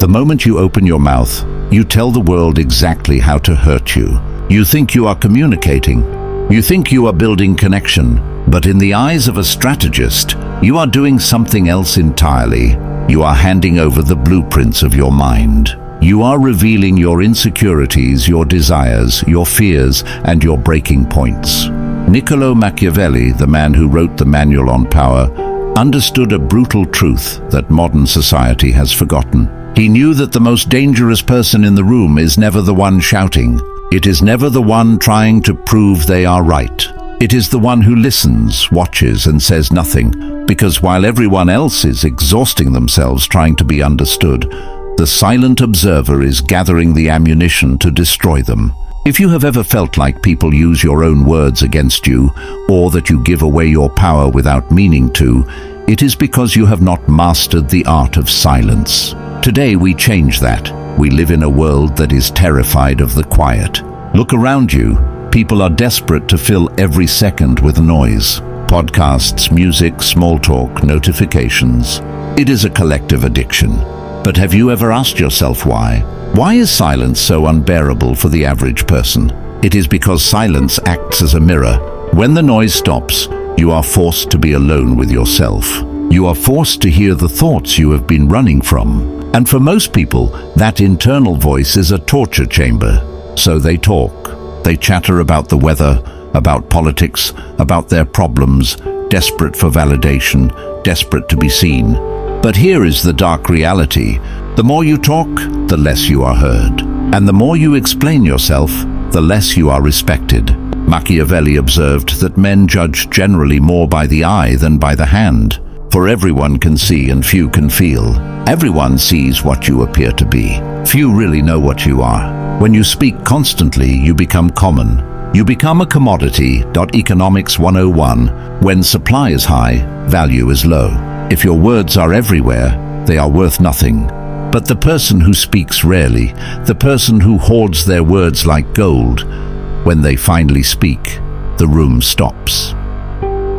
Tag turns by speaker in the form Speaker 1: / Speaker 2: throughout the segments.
Speaker 1: The moment you open your mouth, you tell the world exactly how to hurt you. You think you are communicating. You think you are building connection. But in the eyes of a strategist, you are doing something else entirely. You are handing over the blueprints of your mind. You are revealing your insecurities, your desires, your fears, and your breaking points. Niccolo Machiavelli, the man who wrote the Manual on Power, understood a brutal truth that modern society has forgotten. He knew that the most dangerous person in the room is never the one shouting. It is never the one trying to prove they are right. It is the one who listens, watches, and says nothing, because while everyone else is exhausting themselves trying to be understood, the silent observer is gathering the ammunition to destroy them. If you have ever felt like people use your own words against you, or that you give away your power without meaning to, it is because you have not mastered the art of silence. Today we change that. We live in a world that is terrified of the quiet. Look around you. People are desperate to fill every second with noise. Podcasts, music, small talk, notifications. It is a collective addiction. But have you ever asked yourself why? Why is silence so unbearable for the average person? It is because silence acts as a mirror. When the noise stops, you are forced to be alone with yourself. You are forced to hear the thoughts you have been running from. And for most people, that internal voice is a torture chamber. So they talk. They chatter about the weather, about politics, about their problems, desperate for validation, desperate to be seen. But here is the dark reality. The more you talk, the less you are heard. And the more you explain yourself, the less you are respected. Machiavelli observed that men judge generally more by the eye than by the hand. For everyone can see and few can feel. Everyone sees what you appear to be. Few really know what you are. When you speak constantly, you become common. You become a commodity. Economics 101. When supply is high, value is low. If your words are everywhere, they are worth nothing. But the person who speaks rarely, the person who hoards their words like gold, when they finally speak, the room stops.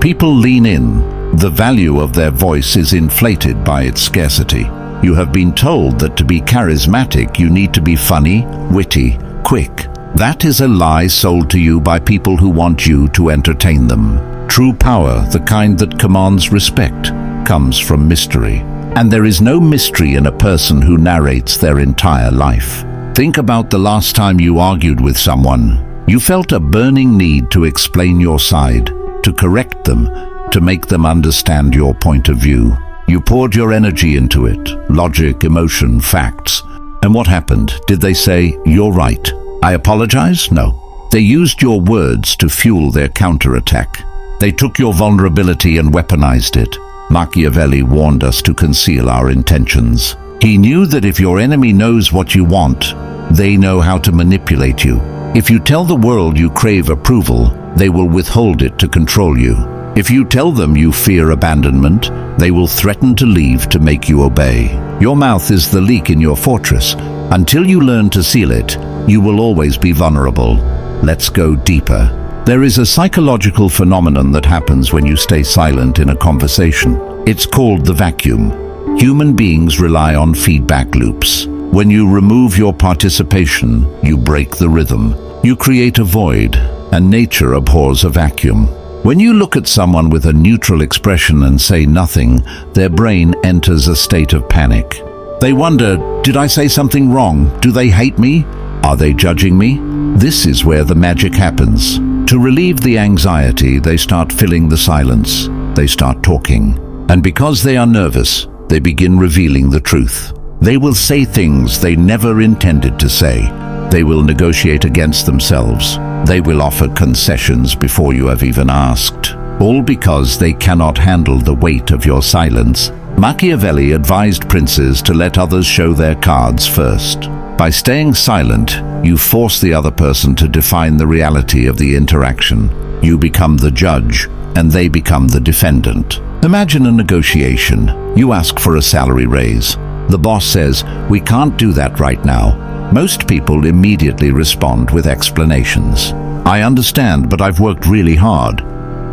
Speaker 1: People lean in. The value of their voice is inflated by its scarcity. You have been told that to be charismatic, you need to be funny, witty, quick. That is a lie sold to you by people who want you to entertain them. True power, the kind that commands respect, comes from mystery. And there is no mystery in a person who narrates their entire life. Think about the last time you argued with someone. You felt a burning need to explain your side, to correct them, to make them understand your point of view. You poured your energy into it, logic, emotion, facts. And what happened? Did they say, "You're right, I apologize"? No. They used your words to fuel their counterattack. They took your vulnerability and weaponized it. Machiavelli warned us to conceal our intentions. He knew that if your enemy knows what you want, they know how to manipulate you. If you tell the world you crave approval, they will withhold it to control you. If you tell them you fear abandonment, they will threaten to leave to make you obey. Your mouth is the leak in your fortress. Until you learn to seal it, you will always be vulnerable. Let's go deeper. There is a psychological phenomenon that happens when you stay silent in a conversation. It's called the vacuum. Human beings rely on feedback loops. When you remove your participation, you break the rhythm. You create a void, and nature abhors a vacuum. When you look at someone with a neutral expression and say nothing, their brain enters a state of panic. They wonder, did I say something wrong? Do they hate me? Are they judging me? This is where the magic happens. To relieve the anxiety, they start filling the silence. They start talking. And because they are nervous, they begin revealing the truth. They will say things they never intended to say. They will negotiate against themselves. They will offer concessions before you have even asked. All because they cannot handle the weight of your silence. Machiavelli advised princes to let others show their cards first. By staying silent, you force the other person to define the reality of the interaction. You become the judge, and they become the defendant. Imagine a negotiation. You ask for a salary raise. The boss says, "We can't do that right now." Most people immediately respond with explanations. "I understand, but I've worked really hard."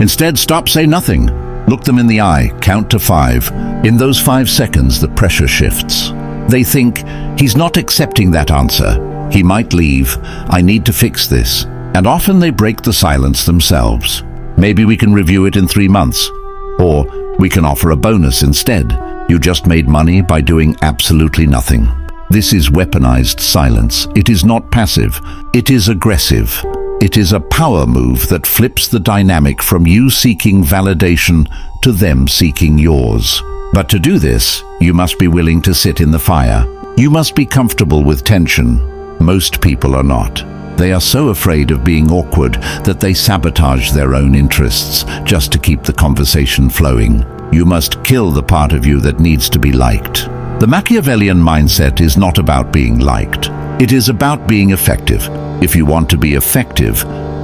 Speaker 1: Instead, stop, say nothing. Look them in the eye, count to 5. In those 5 seconds, the pressure shifts. They think, he's not accepting that answer. He might leave. I need to fix this. And often they break the silence themselves. Maybe we can review it in 3 months. Or we can offer a bonus instead. You just made money by doing absolutely nothing. This is weaponized silence. It is not passive. It is aggressive. It is a power move that flips the dynamic from you seeking validation to them seeking yours. But to do this, you must be willing to sit in the fire. You must be comfortable with tension. Most people are not. They are so afraid of being awkward that they sabotage their own interests just to keep the conversation flowing. You must kill the part of you that needs to be liked. The Machiavellian mindset is not about being liked. It is about being effective. If you want to be effective,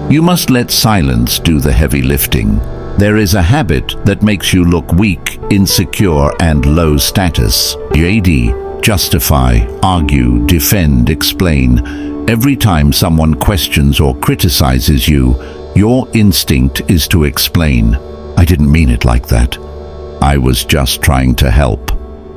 Speaker 1: you must let silence do the heavy lifting. There is a habit that makes you look weak, insecure, and low status. JD, justify, argue, defend, explain. Every time someone questions or criticizes you, your instinct is to explain. I didn't mean it like that. I was just trying to help.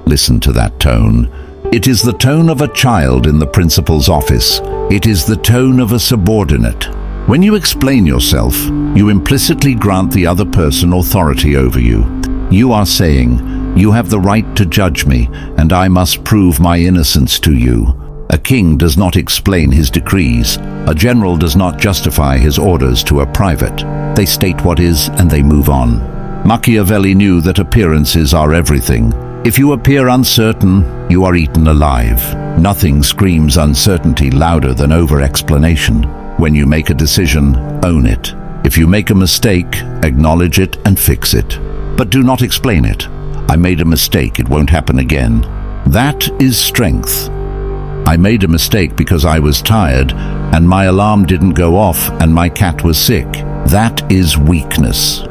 Speaker 1: Listen to that tone. It is the tone of a child in the principal's office. It is the tone of a subordinate. When you explain yourself, you implicitly grant the other person authority over you. You are saying, you have the right to judge me, and I must prove my innocence to you. A king does not explain his decrees. A general does not justify his orders to a private. They state what is, and they move on. Machiavelli knew that appearances are everything. If you appear uncertain, you are eaten alive. Nothing screams uncertainty louder than over-explanation. When you make a decision, own it. If you make a mistake, acknowledge it and fix it. But do not explain it. I made a mistake, it won't happen again. That is strength. I made a mistake because I was tired, and my alarm didn't go off, and my cat was sick. That is weakness.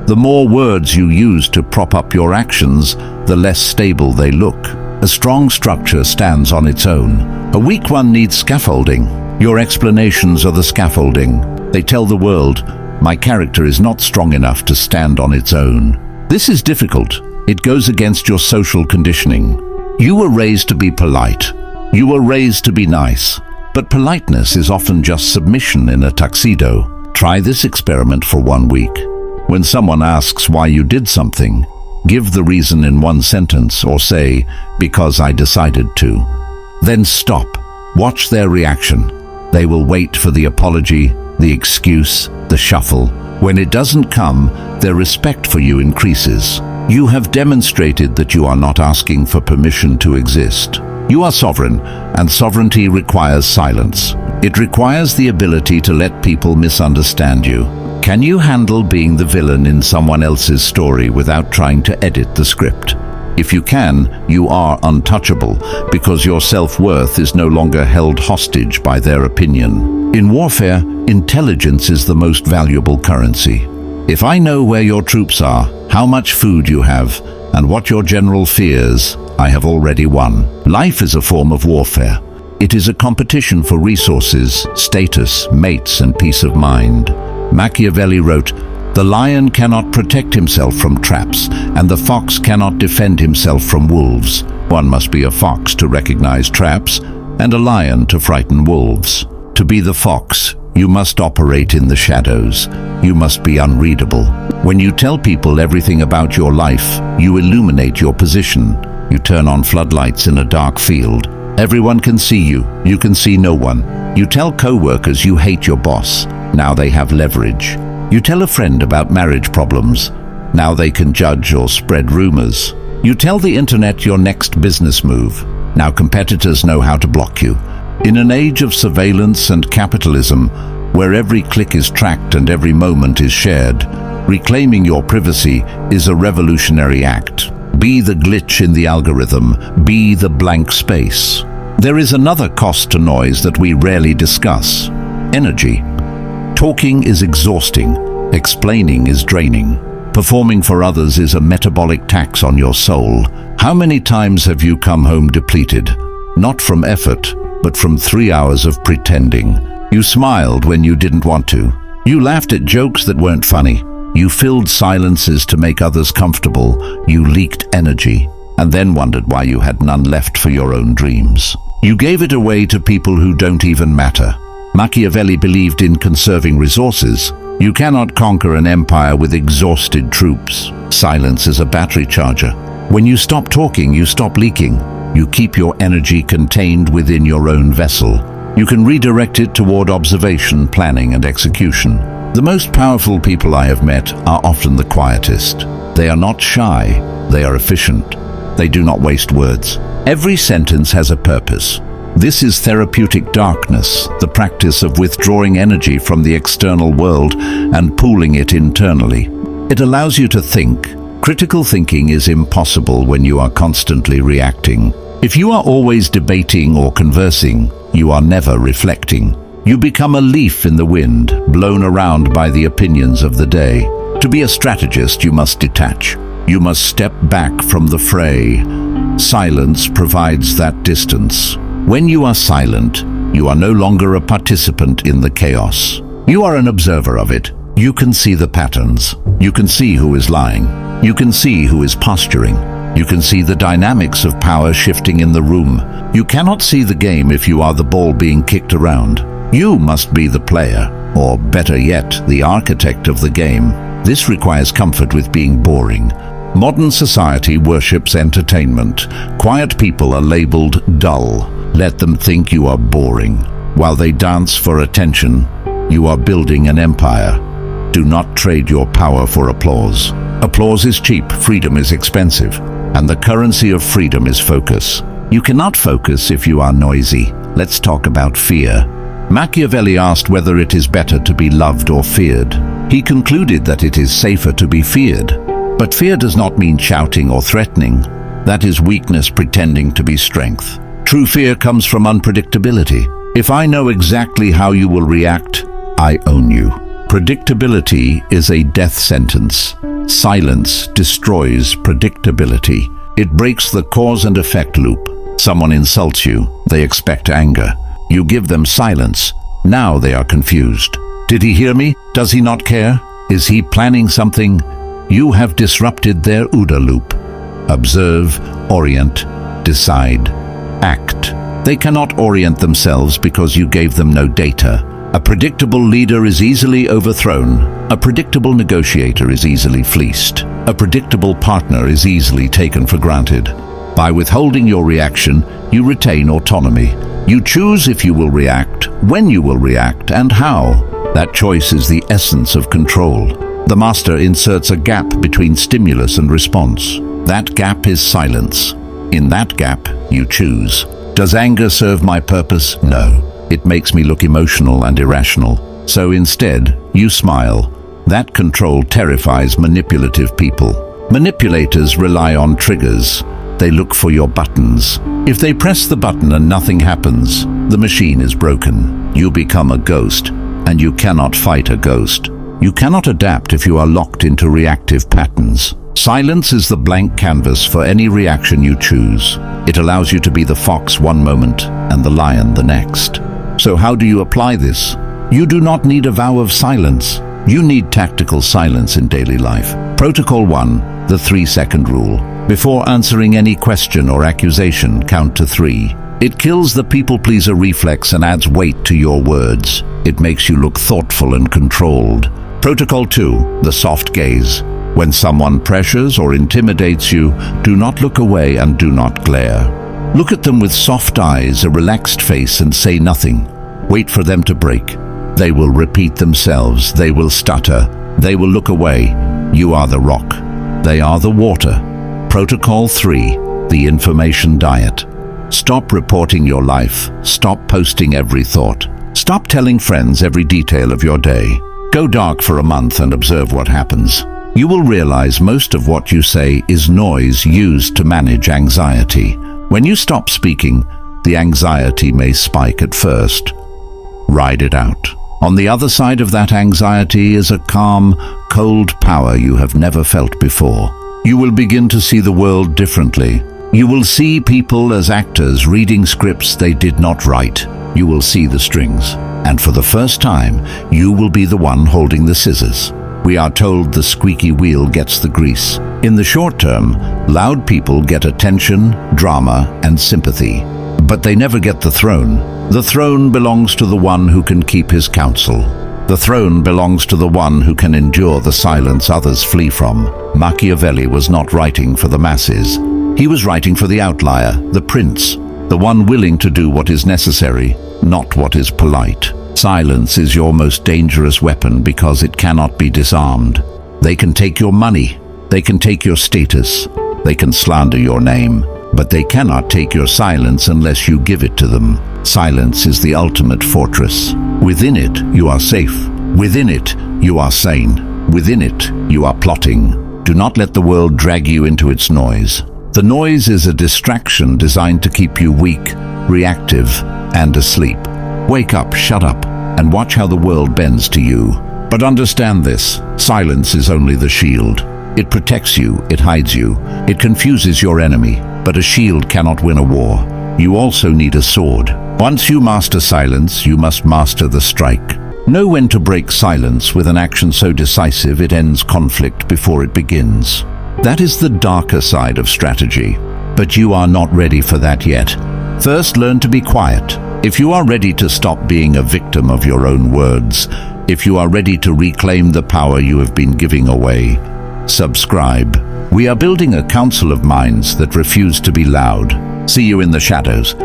Speaker 1: The more words you use to prop up your actions, the less stable they look. A strong structure stands on its own. A weak one needs scaffolding. Your explanations are the scaffolding. They tell the world, my character is not strong enough to stand on its own. This is difficult. It goes against your social conditioning. You were raised to be polite. You were raised to be nice. But politeness is often just submission in a tuxedo. Try this experiment for 1 week. When someone asks why you did something, give the reason in 1 sentence or say, because I decided to. Then stop. Watch their reaction. They will wait for the apology, the excuse, the shuffle. When it doesn't come, their respect for you increases. You have demonstrated that you are not asking for permission to exist. You are sovereign, and sovereignty requires silence. It requires the ability to let people misunderstand you. Can you handle being the villain in someone else's story without trying to edit the script? If you can, you are untouchable, because your self-worth is no longer held hostage by their opinion. In warfare, intelligence is the most valuable currency. If I know where your troops are, how much food you have, and what your general fears, I have already won. Life is a form of warfare. It is a competition for resources, status, mates, and peace of mind. Machiavelli wrote, "The lion cannot protect himself from traps, and the fox cannot defend himself from wolves. One must be a fox to recognize traps, and a lion to frighten wolves. To be the fox, you must operate in the shadows. You must be unreadable. When you tell people everything about your life, you illuminate your position. You turn on floodlights in a dark field. Everyone can see you. You can see no one. You tell co-workers you hate your boss. Now they have leverage. You tell a friend about marriage problems. Now they can judge or spread rumors. You tell the internet your next business move. Now competitors know how to block you. In an age of surveillance and capitalism, where every click is tracked and every moment is shared, reclaiming your privacy is a revolutionary act. Be the glitch in the algorithm. Be the blank space. There is another cost to noise that we rarely discuss: energy. Talking is exhausting. Explaining is draining. Performing for others is a metabolic tax on your soul. How many times have you come home depleted? Not from effort, but from 3 hours of pretending. You smiled when you didn't want to. You laughed at jokes that weren't funny. You filled silences to make others comfortable. You leaked energy. and then wondered why you had none left for your own dreams. You gave it away to people who don't even matter. Machiavelli believed in conserving resources. You cannot conquer an empire with exhausted troops. Silence is a battery charger. When you stop talking, you stop leaking. You keep your energy contained within your own vessel. You can redirect it toward observation, planning, and execution. The most powerful people I have met are often the quietest. They are not shy, they are efficient. They do not waste words. Every sentence has a purpose. This is therapeutic darkness, the practice of withdrawing energy from the external world and pooling it internally. It allows you to think. Critical thinking is impossible when you are constantly reacting. If you are always debating or conversing, you are never reflecting. You become a leaf in the wind, blown around by the opinions of the day. To be a strategist, you must detach. You must step back from the fray. Silence provides that distance. When you are silent, you are no longer a participant in the chaos. You are an observer of it. You can see the patterns. You can see who is lying. You can see who is posturing. You can see the dynamics of power shifting in the room. You cannot see the game if you are the ball being kicked around. You must be the player, or better yet, the architect of the game. This requires comfort with being boring. Modern society worships entertainment. Quiet people are labeled dull. Let them think you are boring. While they dance for attention, you are building an empire. Do not trade your power for applause. Applause is cheap, freedom is expensive, and the currency of freedom is focus. You cannot focus if you are noisy. Let's talk about fear. Machiavelli asked whether it is better to be loved or feared. He concluded that it is safer to be feared. But fear does not mean shouting or threatening. That is weakness pretending to be strength. True fear comes from unpredictability. If I know exactly how you will react, I own you. Predictability is a death sentence. Silence destroys predictability. It breaks the cause and effect loop. Someone insults you, they expect anger. You give them silence. Now they are confused. Did he hear me? Does he not care? Is he planning something? You have disrupted their OODA loop. Observe, orient, decide, act. They cannot orient themselves because you gave them no data. A predictable leader is easily overthrown. A predictable negotiator is easily fleeced. A predictable partner is easily taken for granted. By withholding your reaction, you retain autonomy. You choose if you will react, when you will react, and how. That choice is the essence of control. The master inserts a gap between stimulus and response. That gap is silence. In that gap, you choose. Does anger serve my purpose? No. It makes me look emotional and irrational. So instead, you smile. That control terrifies manipulative people. Manipulators rely on triggers. They look for your buttons. If they press the button and nothing happens, the machine is broken. You become a ghost, and you cannot fight a ghost. You cannot adapt if you are locked into reactive patterns. Silence is the blank canvas for any reaction you choose. It allows you to be the fox one moment and the lion the next. So how do you apply this? You do not need a vow of silence. You need tactical silence in daily life. Protocol 1, the 3-second rule. Before answering any question or accusation, count to 3. It kills the people-pleaser reflex and adds weight to your words. It makes you look thoughtful and controlled. Protocol 2, the soft gaze. When someone pressures or intimidates you, do not look away and do not glare. Look at them with soft eyes, a relaxed face, and say nothing. Wait for them to break. They will repeat themselves. They will stutter. They will look away. You are the rock. They are the water. Protocol 3, the information diet. Stop reporting your life. Stop posting every thought. Stop telling friends every detail of your day. Go dark for a month and observe what happens. You will realize most of what you say is noise used to manage anxiety. When you stop speaking, the anxiety may spike at first. Ride it out. On the other side of that anxiety is a calm, cold power you have never felt before. You will begin to see the world differently. You will see people as actors reading scripts they did not write. You will see the strings. And for the first time, you will be the one holding the scissors. We are told the squeaky wheel gets the grease. In the short term, loud people get attention, drama, and sympathy. But they never get the throne. The throne belongs to the one who can keep his counsel. The throne belongs to the one who can endure the silence others flee from. Machiavelli was not writing for the masses. He was writing for the outlier, the prince, the one willing to do what is necessary, not what is polite. Silence is your most dangerous weapon because it cannot be disarmed. They can take your money, they can take your status, they can slander your name, but they cannot take your silence unless you give it to them. Silence is the ultimate fortress. Within it, you are safe. Within it, you are sane. Within it, you are plotting. Do not let the world drag you into its noise. The noise is a distraction designed to keep you weak, reactive, and asleep. Wake up, shut up, and watch how the world bends to you. But understand this, silence is only the shield. It protects you, it hides you, it confuses your enemy, but a shield cannot win a war. You also need a sword. Once you master silence, you must master the strike. Know when to break silence with an action so decisive it ends conflict before it begins. That is the darker side of strategy, but you are not ready for that yet. First, learn to be quiet. If you are ready to stop being a victim of your own words, if you are ready to reclaim the power you have been giving away, subscribe. We are building a council of minds that refuse to be loud. See you in the shadows.